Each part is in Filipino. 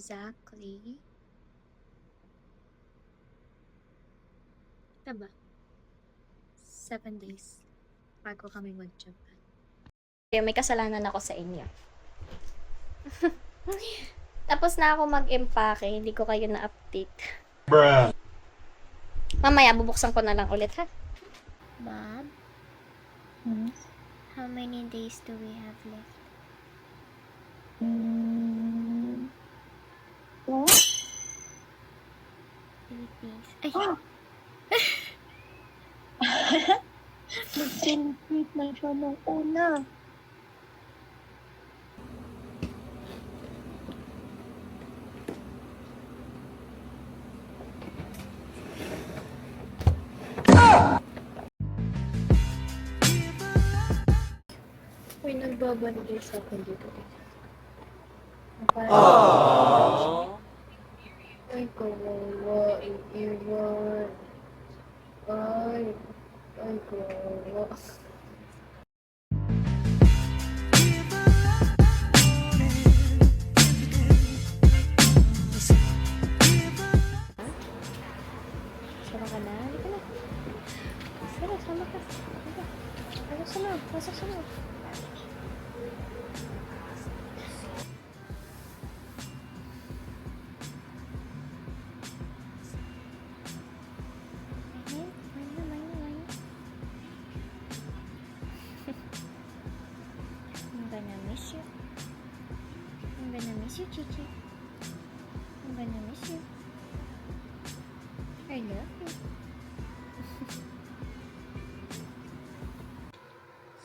exactly. Diba? 7 days bago kami mag-Japan. Kaya may kasalanan ako sa inyo. Tapos na ako mag-empake, hindi ko kayo na-update. Bruh. Mamaya, bubuksan ko na lang ulit, ha? Bob, Hmm? how many days do we have left? What? Philippines. Ay, Ah! Mag-celebrate na siya ng una. Uy, nagbabanggay sa akin dito. Ay, kawawa. Iiwan. Ay, kawawa. Sama ka na? Halika na. Sama ka. Halika. Pasok sa loob. Pasok sa loob. I'm gonna miss you. I'm gonna miss you, Chichi. I'm gonna miss you. I love you.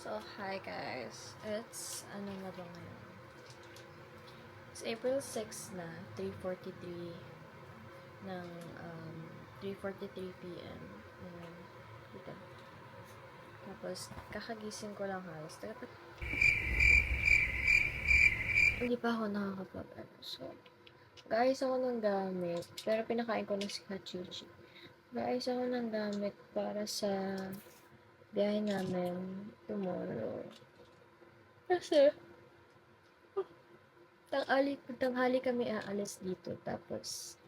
So, hi guys. It's, ano na ba ngayon? It's April 6 na, 3:43 ng, 3:43 p.m. Dito. Tapos, kakagising ko lang halos. Hindi pa ako nakakapag, So, guys, ako ng gamit. Pero pinakain ko na si Kachichi. Guys, ako ng gamit para sa biyahe namin tomorrow. Kasi, tanghali kami aalis dito. Tapos,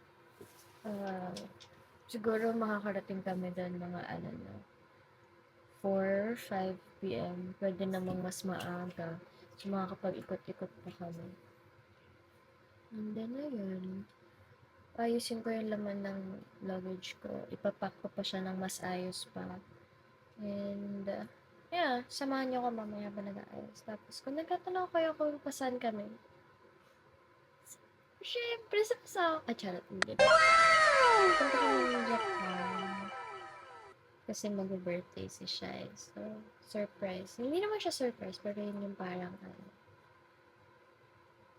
siguro makakarating kami doon mga 4, 5 p.m. Pwede namang mas maaga. So, makakapag-ikot-ikot pa kami. And then, ayun. Ayusin ko yung laman ng luggage ko. Ipapack ko pa siya ng mas ayos pa. And, yeah, samahan niyo ko mamaya pa nag-aayos. Tapos, kung nagtatanong kayo kung saan kami, syempre, sa charot, hindi. Punta kami ng Japan. Kasi mag-birthday si Shai. So, surprise. Hindi naman siya surprise, pero yun yung parang,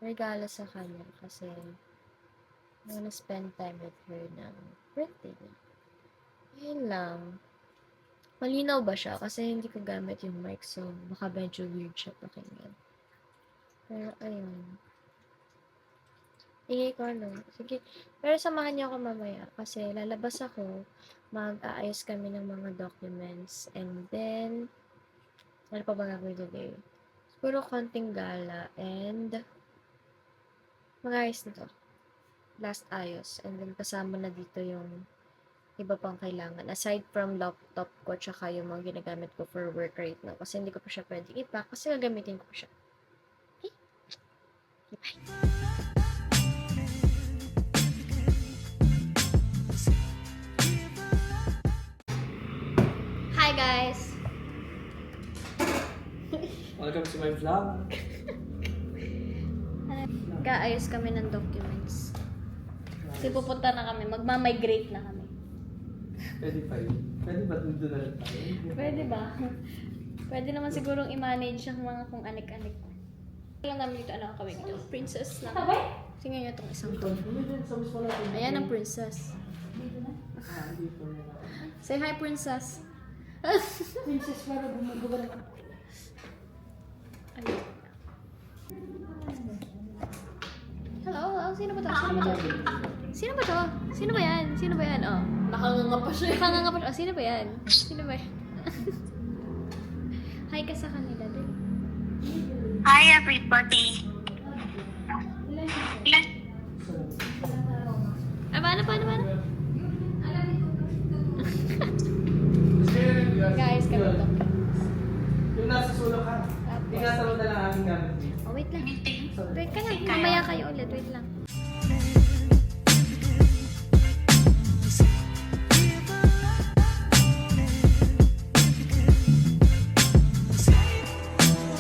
regalo sa kanya. Kasi, I wanna spend time with her ng birthday niya. Yun lang. Malinaw ba siya? Kasi hindi ko gamit yung mic, so baka medyo weird siya pakinggan. Pero, ayun. Ingay ko, Sige. Pero samahan niyo ako mamaya. Kasi lalabas ako. Mag-aayos kami ng mga documents. And then, ano pa ba gagawin today? Siguro konting gala. And, mag-aayos na to. Last ayos. And then, kasama na dito yung iba pang kailangan. Aside from laptop ko, tsaka yung mga ginagamit ko for work right now. Kasi hindi ko pa siya pwede ipack. Kasi gagamitin ko pa siya. Okay? Bye! Hi guys! Welcome to my vlog. Gaayos kami ng documents. Kasi pupunta na kami. Magmamigrate na kami. Pwede pa yun. Pwede ba doon na lang tayo? Pwede ba? Pwede naman sigurong i-manage ang mga kung anik-anik. Lang namin dito, kami dito. Princess na. Tingnan niyo itong isang to. Ayan ang princess. Dito na. Say hi, princess. Princess, para bumagabalik. Ayun. Hello? Sino ba to? Sino ba to? Sino ba yan? Sino ba yan? Oh. Nakanganga pa siya. Nakanganga pa siya. Oh, sino ba yan? Sino ba yan? Hi ka sa kanila din. Hi everybody. So, Paano? Guys, kami to. Yung nasa sulok ka. Tapos. Inasal na lang aking gamit. Oh, wait lang. Wait ka lang. Mamaya kayo ulit. Wait lang.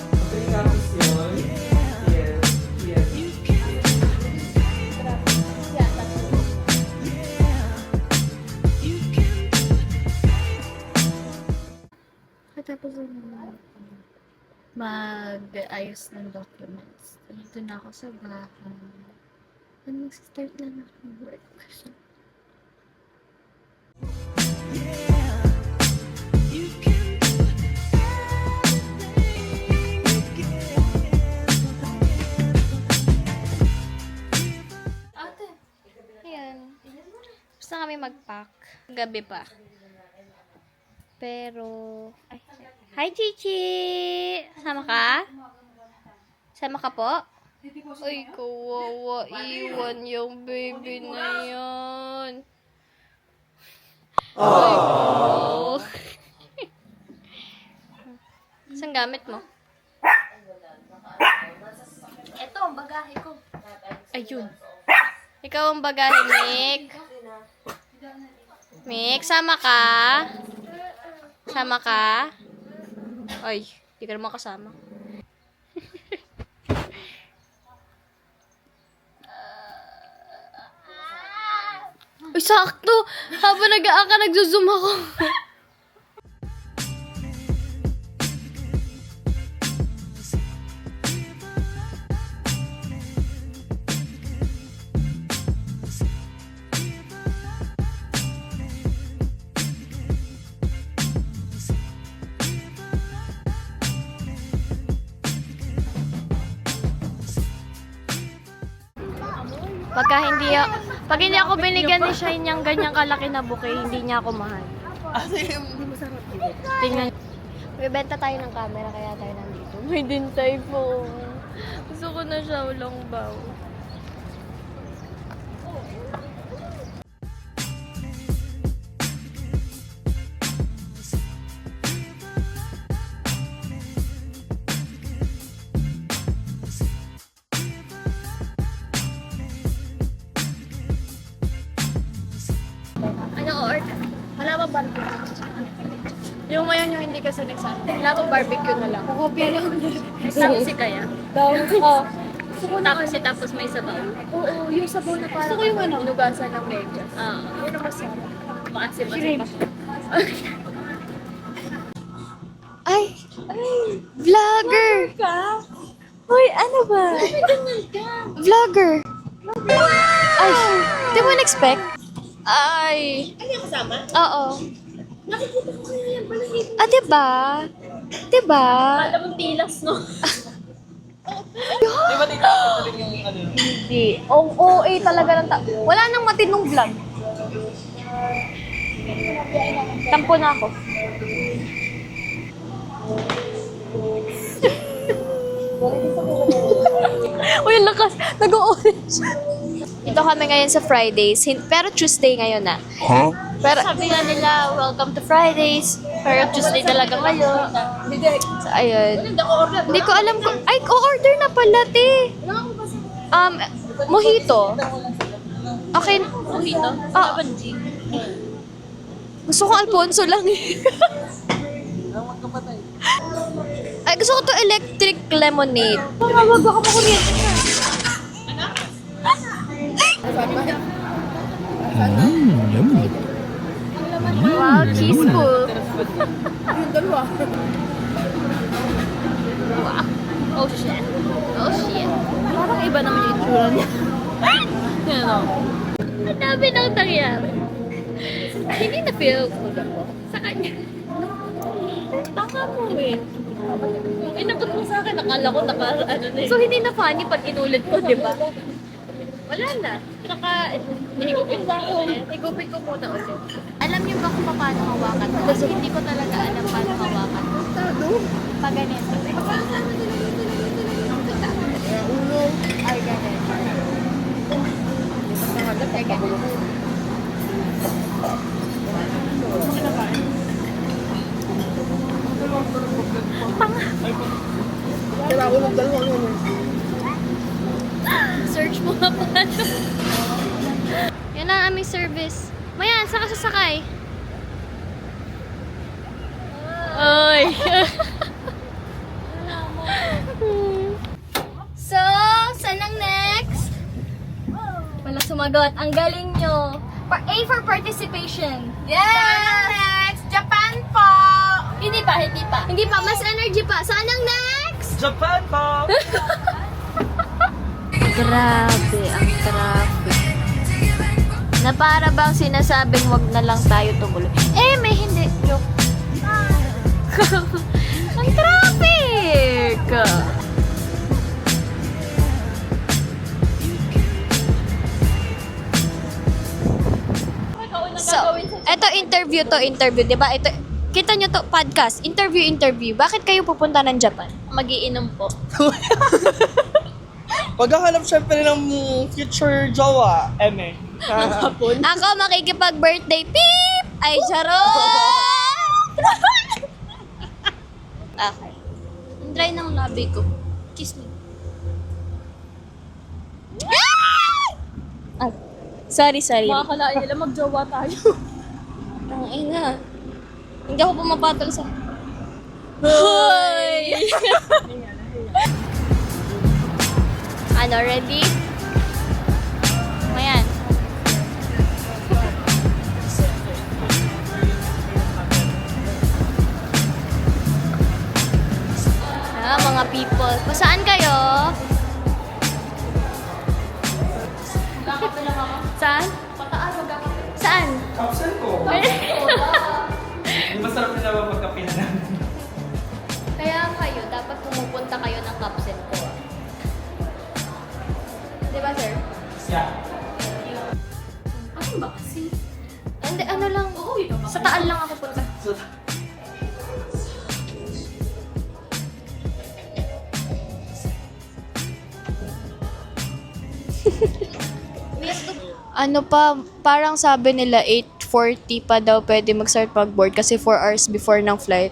Ito yung gamit yun. Yes. Katapos mag-ayos ng documents. Dito na ako sa bahay. Mag-start na ako ng work. Ate. Ayan. Gusto kami mag-pack. Gabi pa. Pero... Ay. Hi, Chichi! Sama ka? Sama ka po? Ay, kawawa. Iwan yung baby na yan. Ay, kawawa. Saan gamit mo? Ito, ang bagahe ko. Ayun. Ikaw ang bagahe, Mick. Mick, sama ka? Sama ka? Ay, di ka naman kasama. Uy, sakto! Habang nag-aaka, nagzo-zoom ako. Pag hindi ako binigyan ni Shine niyang ganyang kalaki na bouquet, hindi niya ako mahal. Tingnan. Bibenta tayo ng camera kaya tayo nandito. May dintay po. Gusto ko na siya ulang baw. Ano order? Wala ba barbecue? Yung mayan yung hindi ka sanay sa akin. Wala ba barbecue na lang? Kopya lang. Tapos si Kaya. Oo. Tapos may sabaw. Oo, yung sabaw na parang. Gusto ko yung ano? Inugasan ng medyas. Yun ang masarap. Maasim-asim pa. Ay! Vlogger! Hoy, ano ba? Vlogger! Ay! Di mo na-expect? Ay! Ano yung kasama? Oo. Nakikita ko kaya yan pala. Ah, diba? Diba? Alam mong tilas, no? Di ba tinapos rin yung ano? Hindi. Ang OA talaga ng wala nang matinong vlog. Tampo na ako. Uy, ang lakas. Nag-orange. Ito kami ngayon sa Fridays. Pero Tuesday ngayon na. Huh? Pero sabi nga nila, welcome to Fridays. Pero Tuesday talaga kayo. So, ayun. Hindi ko alam kung... Ay, order na pala, te. Mojito. Okay. Mojito? Oo. Gusto ko Alfonso lang eh. Ay, gusto ko to electric lemonade. Wag ako makuryente na. Yummy. Wow, cheese pool. Wow. Oh shit. Oh shit. Parang iba naman yung itsura niya. Yan o. Ang dami nang nangyari. Hindi na feel good ako sa kanya. Baka mo eh. Inabot mo sa akin, akala ko ano na eh. So hindi na funny pag inulit ko, di ba? Wala na. Saka, higupin ko muna ulit. Alam niyo ba kung paano hawakan ko? Kasi hindi ko talaga alam paano hawakan ko. Pag ganito. Ay, ganito. Search mo nga paano. Yan ang aming service. Mayan, saan ka sasakay? Oy. So, saan ang next? Wala sumagot. Ang galing nyo. A for participation. Yes! Next, Japan po! Hindi pa, hindi pa. Hindi pa, mas energy pa. Saan ang next? Japan po! Grabe, ang traffic. Na para bang sinasabing wag na lang tayo tumuloy. Eh, may hindi. Joke. Ang traffic! So, eto interview, di ba? Ito, kita nyo to, podcast, interview. Bakit kayo pupunta ng Japan? Magiinom po. Paghahanap syempre ng future jowa, eme. Ako makikipag-birthday, beep! Ay, charot! Okay. Ang dry ng labi ko. Kiss me. Ah! Sorry. Makakalaan nila magjowa tayo. Ang ina. Hindi ako pumapatol sa... Hoy! Ano, ready? Ayan. Mga people. Saan kayo? Saan? Saan? Kapsel ko. Yung masarap nila ba magkape na namin? Kaya kayo, dapat pumupunta kayo ng kapsel ko. Diba, sir? Yeah. Ano ba kasi? Hindi, ano lang. Sa Taal lang ako punta. So, Ano pa, parang sabi nila 8:40 pa daw pwede mag-start mag-board kasi 4 hours before ng flight.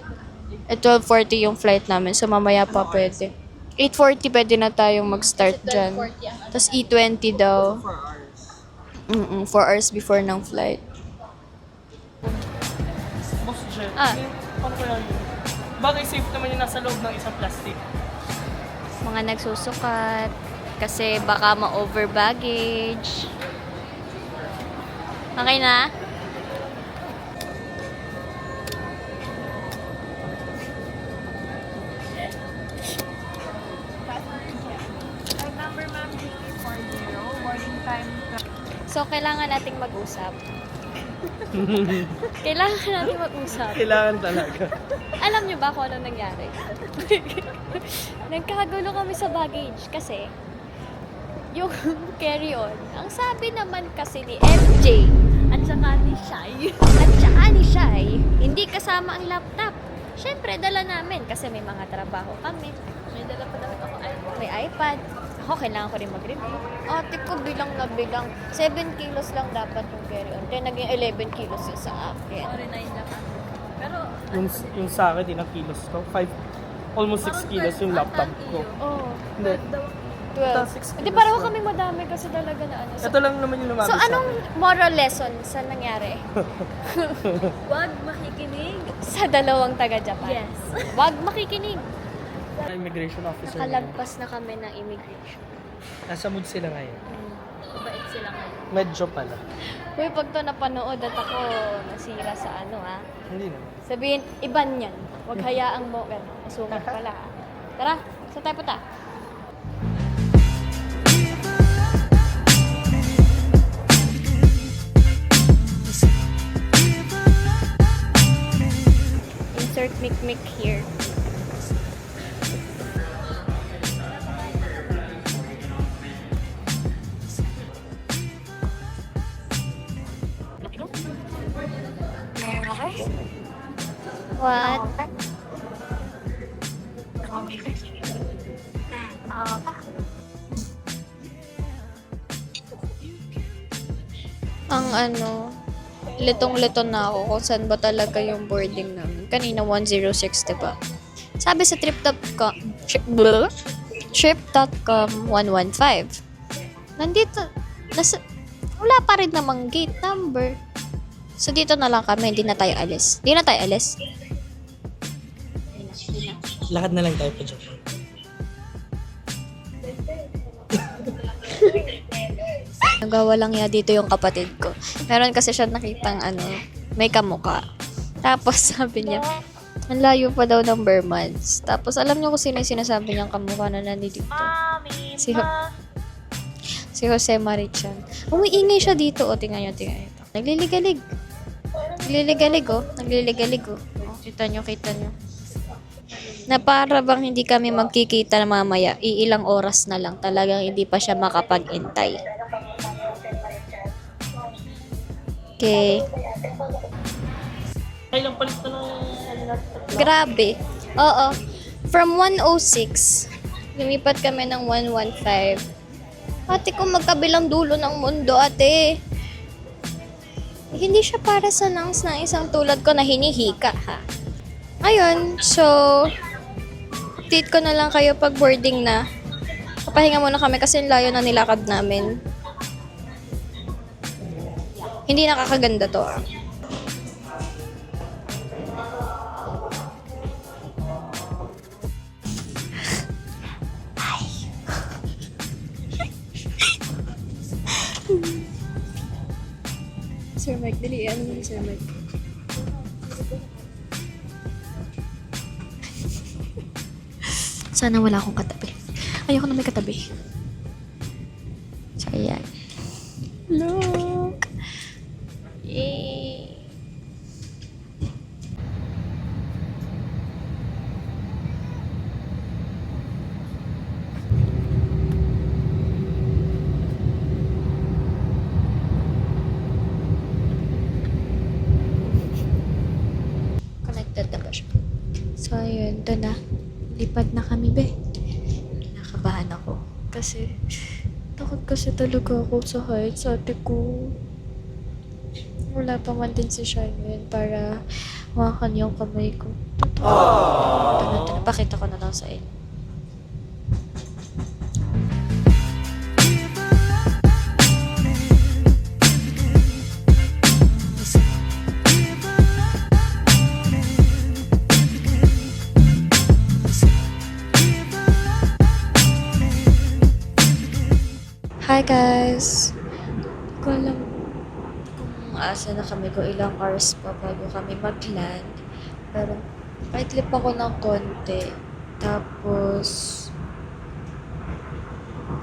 12:40 yung flight namin, so mamaya pa pwede. 8:40 pwede na tayong mag-start dyan. Tapos 8:20 daw. 4 hours before ng flight. Boss Jet, Ah. Ano kaya yun? Bagay safe naman yung nasa loob ng isang plastic. Mga nagsusukat kasi baka ma-over baggage. Okay na? So, kailangan nating mag-usap. Kailangan nating mag-usap. Kailangan talaga. Alam niyo ba kung ano nangyari? Nagkagulo kami sa baggage kasi yung carry-on, ang sabi naman kasi ni MJ at saka ni Shai, hindi kasama ang laptop. Siyempre, dala namin kasi may mga trabaho kami. May dala pa dapat ako iPhone. May iPad. Ako, kailangan ko rin mag-review. Ate ko, bilang na bilang. 7 kilos lang dapat yung carry-on. Kaya naging 11 kilos yung sa akin. Sorry na yung laptop. Pero, Yung sa akin, ilang kilos ko? 5, almost 6 kilos yung laptop ko. Oh, Hindi. 12. 6 Hindi, kilos pareho lang. kami madami kasi talaga na ano. Ito lang naman yung lumabas So, sa anong akin. moral lesson sa nangyari? wag makikinig. Sa dalawang taga-Japan? Yes. Wag makikinig. Immigration officer. Nakalagpas na kami ng immigration. Nasa mood sila ngayon. Mabait sila ngayon. Medyo pala. Uy, pag to napanood at ako nasira sa ano Hindi naman. sabihin, iban yan. Huwag hayaang mo. Gano'n. Masukat pala. Tara, sa tayo punta. Insert mic here. What? Ang litong-lito na ako kung saan ba talaga yung boarding namin. Kanina 106, diba? Sabi sa trip.com 115. Nandito, wala pa rin namang gate number. So, dito na lang kami. Hindi na tayo alis. Lakad na lang tayo pa Japan. Nagawa lang ya dito yung kapatid ko. Meron kasi siya nakitang may kamukha. Tapos sabi niya, ang layo pa daw ng Bermans. Tapos alam niyo kung sino yung sinasabi niyang kamukha na nandito. Si Jose Marichan. Umiingay siya dito. O, tingnan niyo. Nagliligalig. Nagliligalig, oh. Kita niyo. Na para bang hindi kami magkikita na mamaya. Iilang oras na lang. Talagang hindi pa siya makapag-intay. Okay. Ay lang palit na lang. Grabe. Oo. From 106, lumipat kami ng 115. Ate ko, magkabilang dulo ng mundo, ate. Hindi siya para sa nangs ng isang tulad ko na hinihika, ha? Ayun, so, update ko na lang kayo pag boarding na. Papahinga muna kami kasi layo na nilakad namin. Hindi nakakaganda to, ah. Sir Mike, dali. Ano mo Sir Mike? Sana wala akong katabi. Ayoko na may katabi. So, ayan. Look! Yay! Connected na ba siya? So, ayun. Ito na. Lipad na kami, be. Nakabahan ako. Kasi, takot kasi talaga ako sa height sa ate ko. Wala pa man din si Charmaine para makan yung kamay ko. Ito na. Pakita ko na lang sa inyo. Hi guys! Hindi ko alam kung asa na kami, kung ilang hours pa bago kami mag-land. Pero kahit lip ako ng konti. Tapos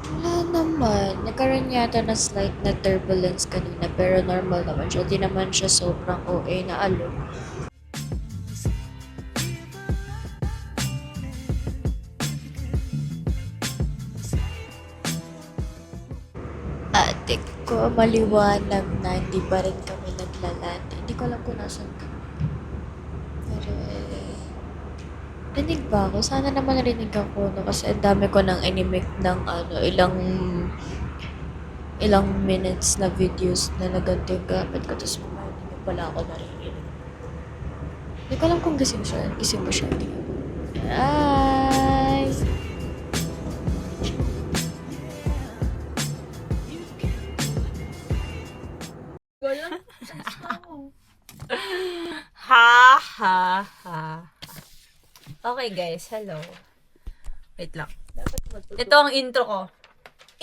wala naman. Nagkaroon yata na slight na turbulence kanina pero normal naman siya. Di naman siya sobrang OA na alok. Ate ko, maliwanag na hindi pa rin kami naglaland. Hindi ko alam kung nasan kami. Pero rinig ba ako? Sana naman narinig ako, no? Kasi ang dami ko nang inimik ng ilang minutes na videos na naganto yung gamit ko. Tapos mamaya hindi pala ako narinig. Hindi ko alam kung gising siya. Gising ba siya? Hindi ko. Ay! Ha, ha, ha. Okay guys, hello. Wait lang. Ito ang intro ko.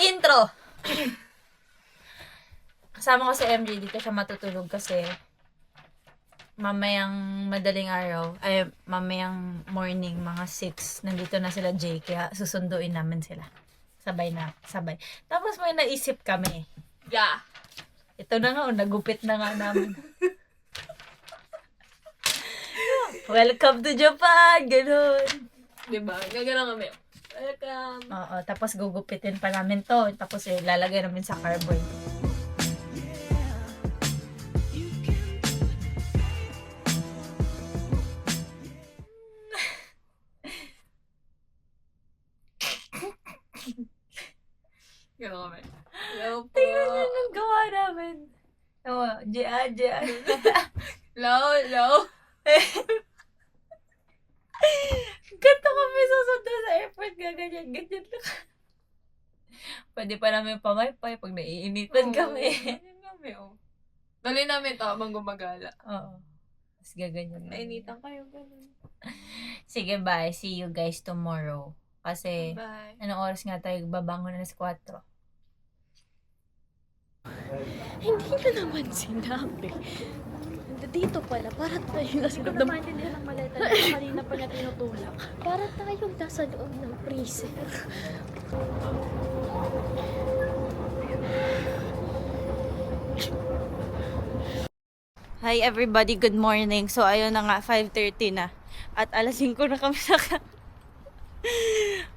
Intro! Kasama ko si MJ, dito siya matutulog kasi mamayang madaling araw, ay mamayang morning, mga 6, nandito na sila Jay, kaya susunduin namin sila. Sabay. Tapos may naisip kami. Yeah. Ito na nga, nagupit na nga namin. Welcome to Japan! Ganun. Diba? Gagana kami. Welcome. Oo, tapos gugupitin pa namin to. Tapos lalagay namin sa cardboard. Gagana kami. Hello po. Tingnan nyo nung gawa namin. Jia. Low. Ganto kami susundo sa airport, ganyan lang. Pwede pa namin pamaypay pag naiinitan kami. Dali namin to habang gumagala. Oo. Tapos gaganyan lang. Nainitan kayo, ganun. Sige, bye. See you guys tomorrow. Kasi, Bye. anong oras nga tayo babangon na 4? Hindi na naman sinabi. Dito pala, para tayo nasa loob ng... maintindihan ng maleta na kanina pa niya tinutulak. Para tayong nasa loob ng freezer. Hi everybody, good morning. So ayun na nga, 5:30 na. At alas 5 na kami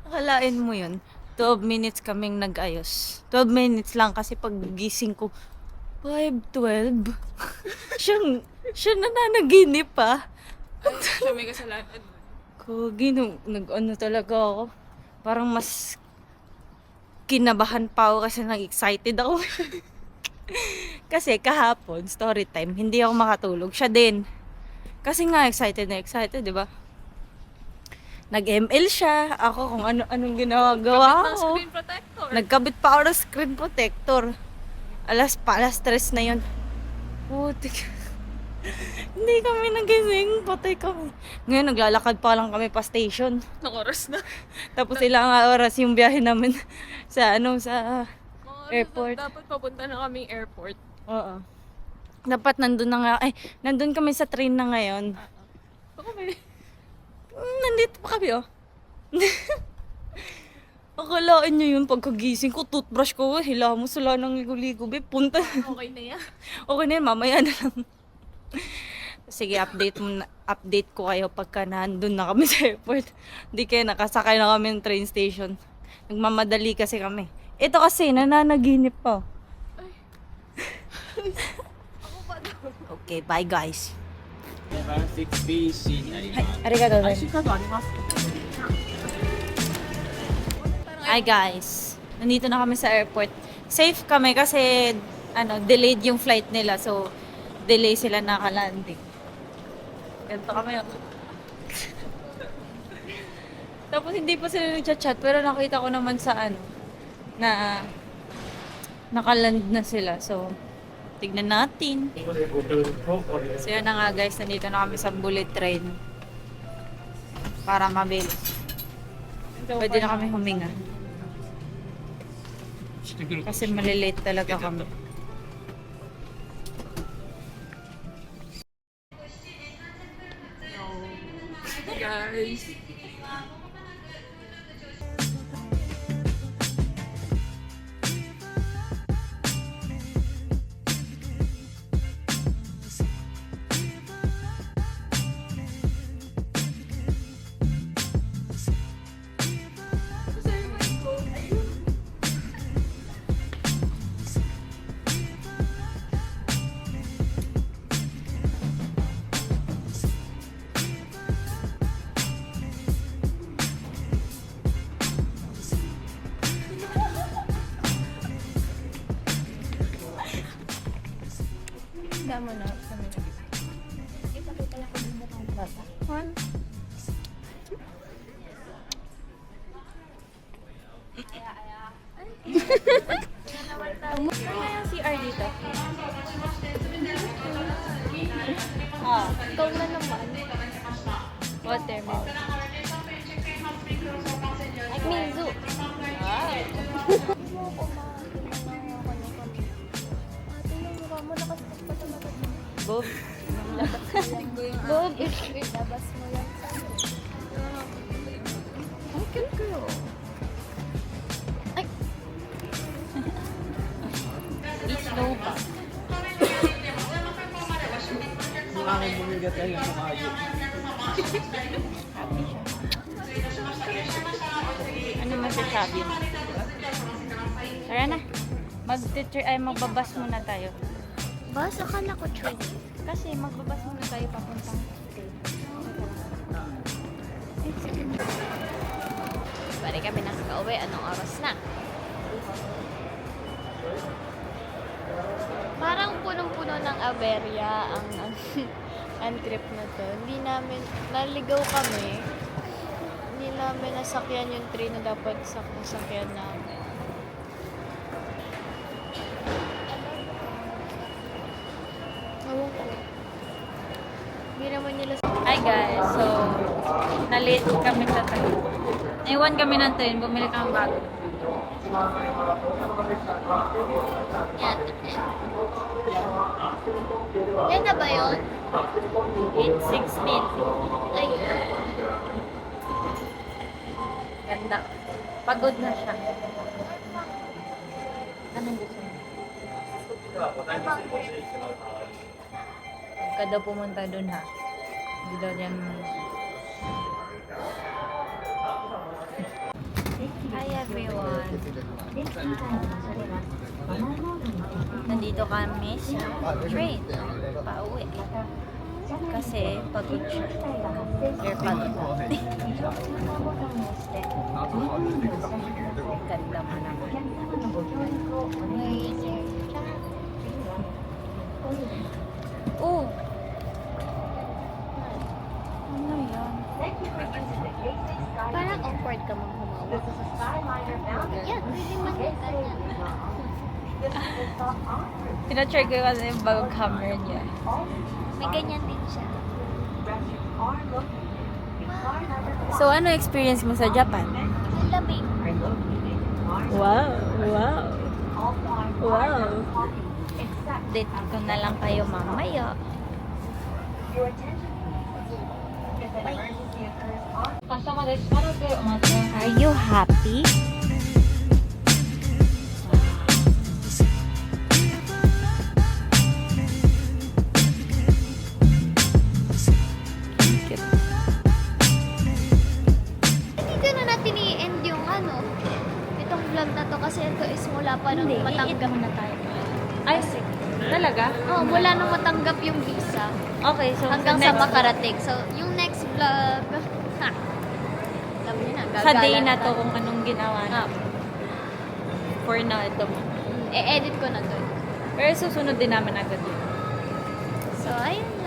Akalain mo yun. 12 minutes kaming nag-ayos. 12 minutes lang kasi pag gising ko, 5:12. siya nananaginip pa. Siya may kasalanan. Kogi, nag-ano talaga ako. Parang mas kinabahan pa ako kasi nag-excited ako. Kasi kahapon, story time, hindi ako makatulog. Siya din. Kasi nga, excited na excited, di ba? Nag-ML siya. Ako kung anong ginagawa Ng ko. screen protector. Nagkabit pa ako ng screen protector. Alas 3 na yun. Putik. Hindi kami nagising. Patay kami. Ngayon, naglalakad pa lang kami pa station. Nung oras na. Tapos ilang oras yung biyahe namin sa sa airport. Dapat papunta na kaming airport. Oo. Dapat nandun na nga. Ay, nandun kami sa train na ngayon. Ako may... Nandito pa kami, oh. Akalaan nyo yun, pagkagising ko, toothbrush ko, hilamos wala nang ligo-ligo, be, punta. Okay na yan. Okay na yun, mamaya na lang. Sige, update ko kayo pagka nandun na kami sa airport. Hindi kayo nakasakay na kami ng train station. Nagmamadali kasi kami. Ito kasi, nananaginip pa. Okay, bye guys. Arigato. Hi guys. Nandito na kami sa airport. Safe kami kasi delayed yung flight nila. So, delay sila nakalanding. Ganito kami. Tapos hindi pa sila nagchat-chat pero nakita ko naman sa na nakaland na sila. So, tignan natin. So, yan na nga guys. Nandito na kami sa bullet train. Para mabilis. Pwede na kami huminga. Kasi malilate talaga kami. Guys. Dama na kami. Ipakita lang kung mo kang bata. Ano yung CR dito? Ikaw na naman. Watermelon. Like Mizu. Bob. Bob, ilabas mo yan. Ang cute ko. Ay! Slow pa. Yung aking bumigat ay yung maayo. Happy siya. Ano masasabi mo? Tara na. Magbabas muna tayo. Bas, akala ko train. Kasi magbabas muna tayo papuntang Bari kami nakaka-uwi. Anong oras na? Parang punong-puno ng aberya ang trip na to. Hindi namin, naligaw kami. Hindi namin nasakyan yung train na dapat nasakyan namin. Ewan ko. Hindi naman nila Hi guys, so na-late kami sa train. Naiwan kami ng train, bumili kami bago. yan. Yan na ba yun? 8:16. Ay, Ganda. Pagod na siya. Anong gusto mo? Huwag ka daw pumunta dun ha. Hindi daw yan... Hi everyone. Nandito kami sa train. Pauwi. Kasi pagod siya. Sir, pagod. Ganda mo naman. Oh! Ano yan? parang awkward ka mong humawak. Yan, pwede makita yan. Pina-check ko kasi yung bagong camera niya. May ganyan din siya. So, ano experience mo sa Japan? Ang lamig. Wow! Wow! Wow! Date ko na lang kayo mamaya. Are you happy? Hindi na natin i-end yung itong vlog na to kasi ito is mula pa nung matanggap na tayo. Ay, sige. Talaga? Oh, mula nung matanggap yung visa Okay, so hanggang sa makarating. So, yung next vlog, alam niyo na, sa day gagalan na tayo. to kung anong ginawa na. For now, ito mo. E-edit ko na to. Pero susunod din namin agad yun. So, ayun